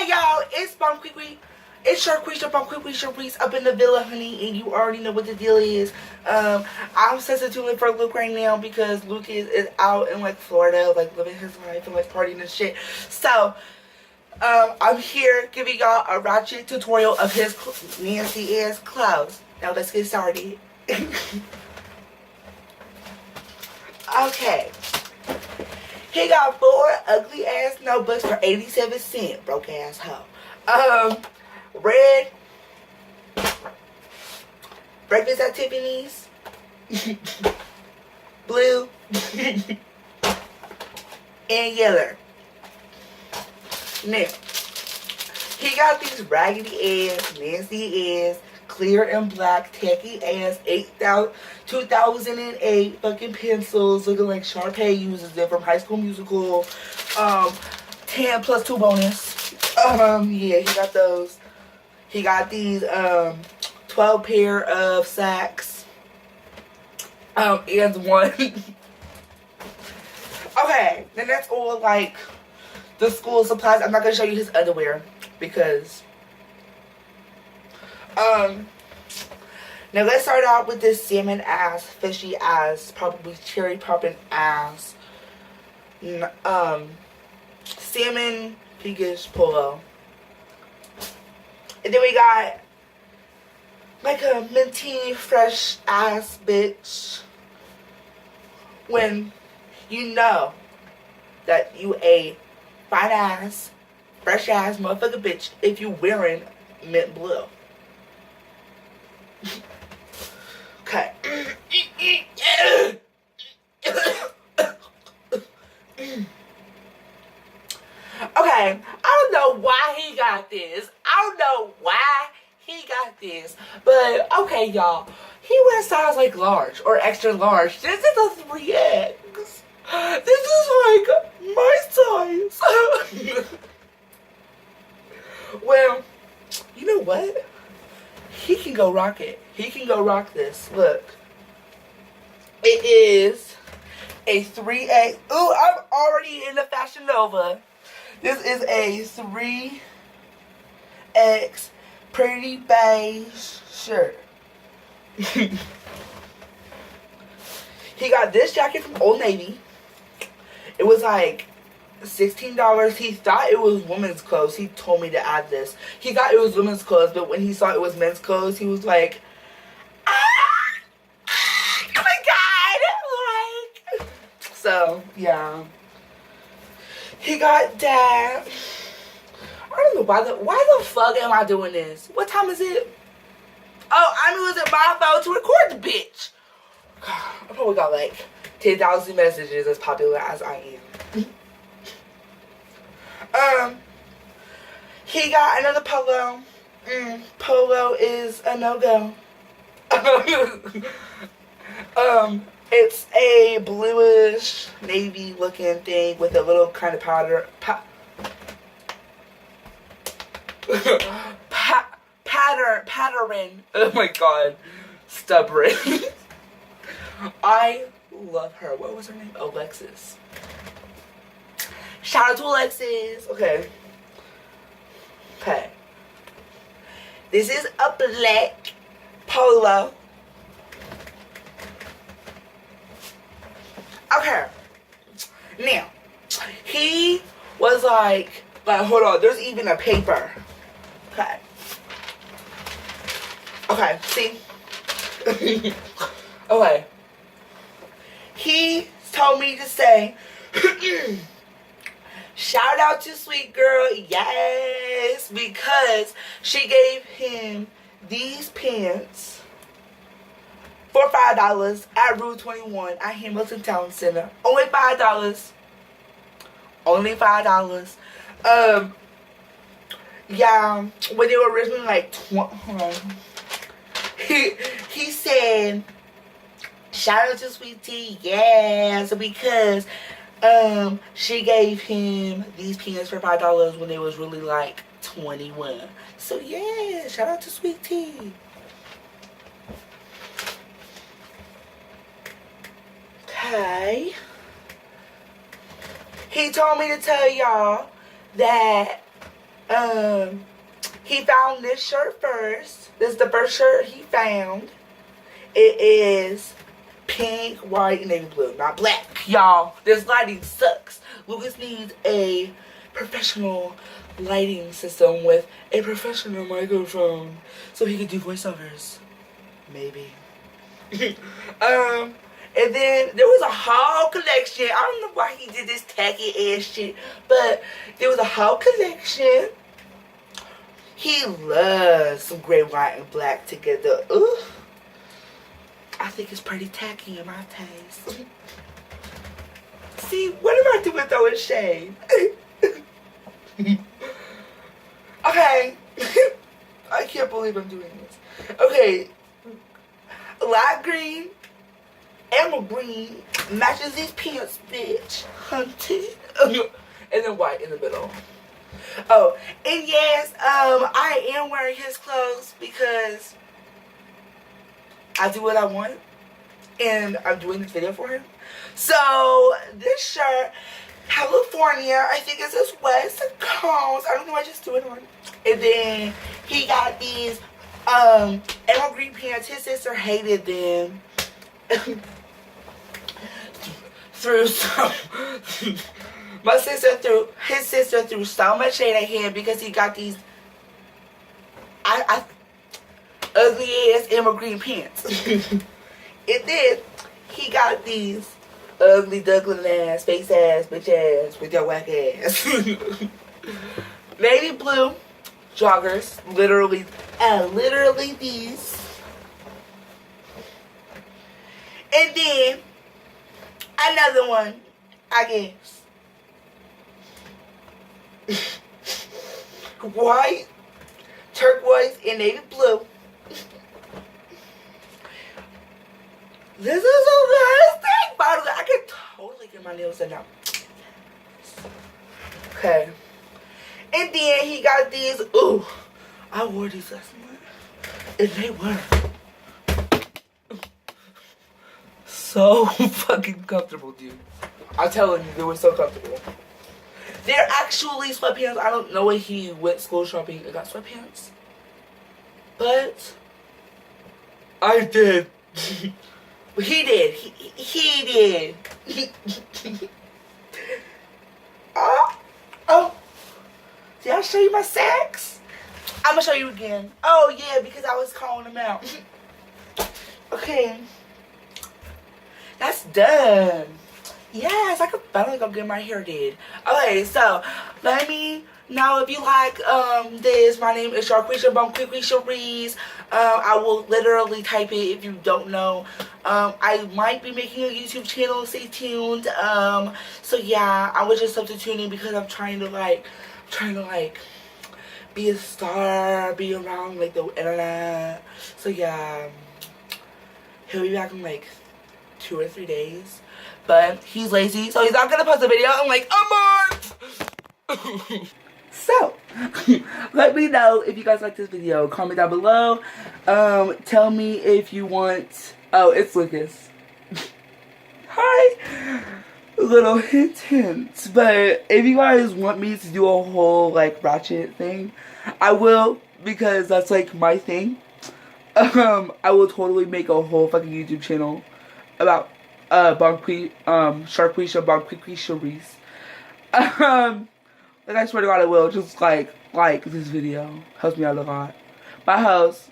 Hey y'all, it's Bomb Quick. It's SHARQUISHA, Bomb Quick SHAREACE up in the villa, honey, and you already know what the deal is. I'm substituting for Luke right now because Luke is out in like Florida, like living his life and like partying and shit. So, I'm here giving y'all a ratchet tutorial of his nasty ass clothes. Now let's get started. Okay. He got 4 ugly ass notebooks for 87 cents, broke ass hoe. Red breakfast at Tiffany's, blue, and yellow. Now, he got these raggedy ass, nasty ass, clear and black, tacky ass 2008 fucking pencils looking like Sharpay uses it from High School Musical. 10 plus 2 bonus. Yeah, he got those. He got these 12 pair of sacks. And one. Okay, then that's all like the school supplies. I'm not gonna show you his underwear because now let's start out with this salmon ass, fishy ass, probably cherry popping ass, salmon pinkish polo. And then we got like a minty fresh ass bitch when you know that you a fine ass, fresh ass motherfucker bitch if you wearing mint blue. Okay. Okay, I don't know why he got this. I don't know why he got this. But, okay, y'all. He wears size like large or extra large. This is a 3X. This is like my size. Well, you know what? He can go rock it. He can go rock this. Look. It is a 3X. Ooh, I'm already in the Fashion Nova. This is a 3X pretty beige shirt. He got this jacket from Old Navy. It was like $16. He thought it was women's clothes. He told me to add this. He thought it was women's clothes, but when he saw it was men's clothes, he was like, oh my god! Like, so, yeah. He got that. I don't know why the fuck am I doing this? What time is it? Oh, I'm using my phone to record the bitch. I probably got like 10,000 messages as popular as I am. He got another polo. Polo is a no-go. It's a bluish navy looking thing with a little kind of pattern. Oh my god. Stubborn. I love her. What was her name? Alexis. Shout out to Alexis. Okay. This is a black polo. Okay. Now, he was like, hold on, there's even a paper. Okay, see? Okay. He told me to say, shout out to Sweet Girl, yes, because she gave him these pants for $5 at Rue 21 at Hamilton Town Center. Only $5. Only $5. Yeah, when they were originally like he said, shout out to Sweet Tea, yes, because she gave him these pants for $5 when they was really like 21. So yeah, shout out to Sweet Tea. Okay. He told me to tell y'all that He found this shirt first. This is the first shirt he found. It is pink, white, and navy blue, not black. Y'all, this lighting sucks. Lucas needs a professional lighting system with a professional microphone so he could do voiceovers. Maybe. And then there was a haul collection. I don't know why he did this tacky ass shit, but there was a haul collection. He loves some gray, white, and black together. Ooh. I think it's pretty tacky in my taste. See, what am I doing throwing shade? Okay. I can't believe I'm doing this. Okay. Light green, emerald green matches these pants, bitch. Hunted. And then white in the middle. Oh, and yes, I am wearing his clothes because I do what I want, and I'm doing this video for him. So, this shirt, California, I think it says West Coast. I don't know, I just do it on. And then he got these emerald green pants. His sister hated them. Through some his sister threw so much shade at him because he got these ugly ass emerald green pants. And then he got these ugly duckling ass, face ass, bitch ass with your whack ass. Navy blue joggers, literally these. And then another one, I guess. White, turquoise, and navy blue. This is a plastic bottle. I can totally get my nails done now. Okay. And then he got these. Ooh, I wore these last month. And they were so fucking comfortable, dude. I'm telling you, they were so comfortable. They're actually sweatpants. I don't know when he went school shopping and got sweatpants. But I did. He did. He did. Oh. Did I show you my sacks? I'm going to show you again. Oh, yeah, because I was calling them out. Okay. That's done. Yes, I could finally go get my hair did. Okay, so let me know if you like this. My name is SHARQUISHA. I will literally type it if you don't know. I might be making a YouTube channel. Stay tuned. So yeah, I was just substituting because I'm trying to be a star, be around like the internet. So yeah, he'll be back in like 2 or 3 days. But he's lazy, so he's not gonna post a video in like a month. So, let me know if you guys like this video. Comment down below. Tell me if you want. Oh, it's Lucas. Hi. Little hint. But if you guys want me to do a whole like ratchet thing, I will, because that's like my thing. I will totally make a whole fucking YouTube channel about SHARQUISHA, SHAREACE. Like I swear to God I will. Just like this video. Helps me out a lot. Bye house.